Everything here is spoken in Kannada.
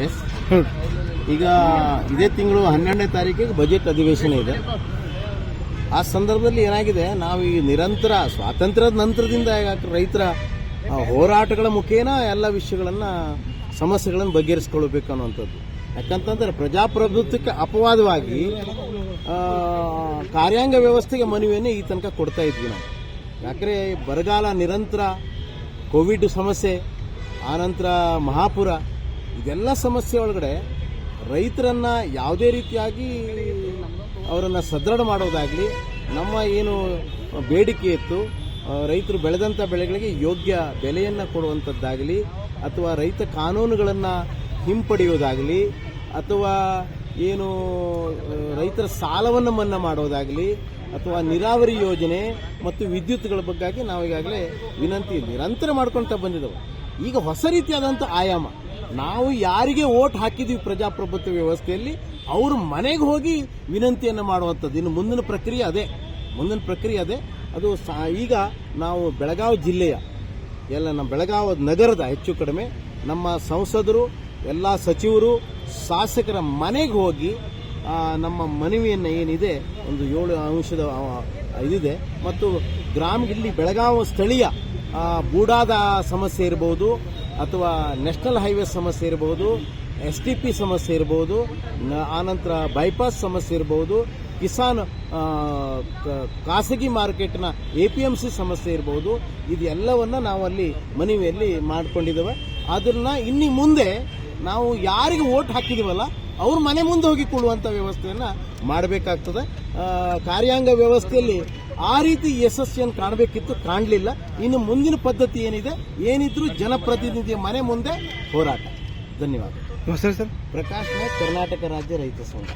ಎಸ್, ಈಗ ಇದೇ ತಿಂಗಳು 12ನೇ ತಾರೀಕಿಗೆ ಬಜೆಟ್ ಅಧಿವೇಶನ ಇದೆ. ಆ ಸಂದರ್ಭದಲ್ಲಿ ಏನಾಗಿದೆ, ನಾವು ಈ ನಿರಂತರ ಸ್ವಾತಂತ್ರ್ಯದ ನಂತರದಿಂದ ರೈತರ ಹೋರಾಟಗಳ ಮುಖೇನ ಎಲ್ಲ ವಿಷಯಗಳನ್ನು ಸಮಸ್ಯೆಗಳನ್ನು ಬಗೆಹರಿಸಿಕೊಳ್ಬೇಕು ಅನ್ನುವಂಥದ್ದು. ಯಾಕಂತಂದ್ರೆ ಪ್ರಜಾಪ್ರಭುತ್ವಕ್ಕೆ ಅಪವಾದವಾಗಿ ಕಾರ್ಯಾಂಗ ವ್ಯವಸ್ಥೆಗೆ ಮನವಿಯನ್ನು ಈ ತನಕ ಕೊಡ್ತಾ ಇದ್ವಿ ನಾವು. ಯಾಕಂದರೆ ಬರಗಾಲ ನಿರಂತರ, ಕೋವಿಡ್ ಸಮಸ್ಯೆ, ಆನಂತರ ಮಹಾಪುರ, ಇದೆಲ್ಲ ಸಮಸ್ಯೆ ಒಳಗಡೆ ರೈತರನ್ನು ಯಾವುದೇ ರೀತಿಯಾಗಿ ಅವರನ್ನು ಸದೃಢ ಮಾಡೋದಾಗಲಿ, ನಮ್ಮ ಏನು ಬೇಡಿಕೆ ಇತ್ತು ರೈತರು ಬೆಳೆದಂಥ ಬೆಳೆಗಳಿಗೆ ಯೋಗ್ಯ ಬೆಲೆಯನ್ನು ಕೊಡುವಂಥದ್ದಾಗಲಿ, ಅಥವಾ ರೈತ ಕಾನೂನುಗಳನ್ನು ಹಿಂಪಡೆಯೋದಾಗಲಿ, ಅಥವಾ ಏನು ರೈತರ ಸಾಲವನ್ನು ಮನ್ನಾ ಮಾಡೋದಾಗಲಿ, ಅಥವಾ ನೀರಾವರಿ ಯೋಜನೆ ಮತ್ತು ವಿದ್ಯುತ್ಗಳ ಬಗ್ಗೆ ನಾವು ಈಗಾಗಲೇ ವಿನಂತಿ ನಿರಂತರ ಮಾಡ್ಕೊಳ್ತಾ ಬಂದಿದ್ದೇವೆ. ಈಗ ಹೊಸ ರೀತಿಯಾದಂಥ ಆಯಾಮ, ನಾವು ಯಾರಿಗೆ ವೋಟ್ ಹಾಕಿದ್ದೀವಿ ಪ್ರಜಾಪ್ರಭುತ್ವ ವ್ಯವಸ್ಥೆಯಲ್ಲಿ ಅವ್ರ ಮನೆಗೆ ಹೋಗಿ ವಿನಂತಿಯನ್ನು ಮಾಡುವಂಥದ್ದು. ಇನ್ನು ಮುಂದಿನ ಪ್ರಕ್ರಿಯೆ ಅದೇ. ಅದು ಈಗ ನಾವು ಬೆಳಗಾವಿ ಜಿಲ್ಲೆಯ ನಮ್ಮ ಬೆಳಗಾವಿ ನಗರದ ಹೆಚ್ಚು ಕಡಿಮೆ ನಮ್ಮ ಸಂಸದರು, ಎಲ್ಲ ಸಚಿವರು, ಶಾಸಕರ ಮನೆಗೆ ಹೋಗಿ ನಮ್ಮ ಮನವಿಯನ್ನು ಏನಿದೆ ಒಂದು 7 ಅಂಶದ ಇದಿದೆ. ಮತ್ತು ಇಲ್ಲಿ ಬೆಳಗಾವಿ ಸ್ಥಳೀಯ ಬೂಡಾದ ಸಮಸ್ಯೆ ಇರಬಹುದು, ಅಥವಾ ನ್ಯಾಷನಲ್ ಹೈವೇ ಸಮಸ್ಯೆ ಇರಬಹುದು, STP ಸಮಸ್ಯೆ ಇರಬಹುದು, ಆನಂತರ ಬೈಪಾಸ್ ಸಮಸ್ಯೆ ಇರಬಹುದು, ಕಿಸಾನ್ ಖಾಸಗಿ ಮಾರ್ಕೆಟ್ನ APMC ಸಮಸ್ಯೆ ಇರಬಹುದು. ಇದೆಲ್ಲವನ್ನ ನಾವು ಅಲ್ಲಿ ಮನವಿಯಲ್ಲಿ ಮಾಡಿಕೊಂಡಿದ್ದೇವೆ. ಅದನ್ನ ಇನ್ನು ಮುಂದೆ ನಾವು ಯಾರಿಗೆ ವೋಟ್ ಹಾಕಿದೀವಲ್ಲ ಅವ್ರ ಮನೆ ಮುಂದೆ ಹೋಗಿ ಕೊಡುವಂಥ ವ್ಯವಸ್ಥೆಯನ್ನು ಮಾಡಬೇಕಾಗ್ತದೆ. ಕಾರ್ಯಾಂಗ ವ್ಯವಸ್ಥೆಯಲ್ಲಿ ಆ ರೀತಿ ಯಶಸ್ಸನ್ನು ಕಾಣಬೇಕಿತ್ತು, ಕಾಣಲಿಲ್ಲ. ಇನ್ನು ಮುಂದಿನ ಪದ್ಧತಿ ಏನಿದ್ರು ಜನಪ್ರತಿನಿಧಿಯ ಮನೆ ಮುಂದೆ ಹೋರಾಟ. ಧನ್ಯವಾದ. ಸರ್, ಪ್ರಕಾಶ್ ನಾಯ್ಕ್, ಕರ್ನಾಟಕ ರಾಜ್ಯ ರೈತ ಸಂಘ.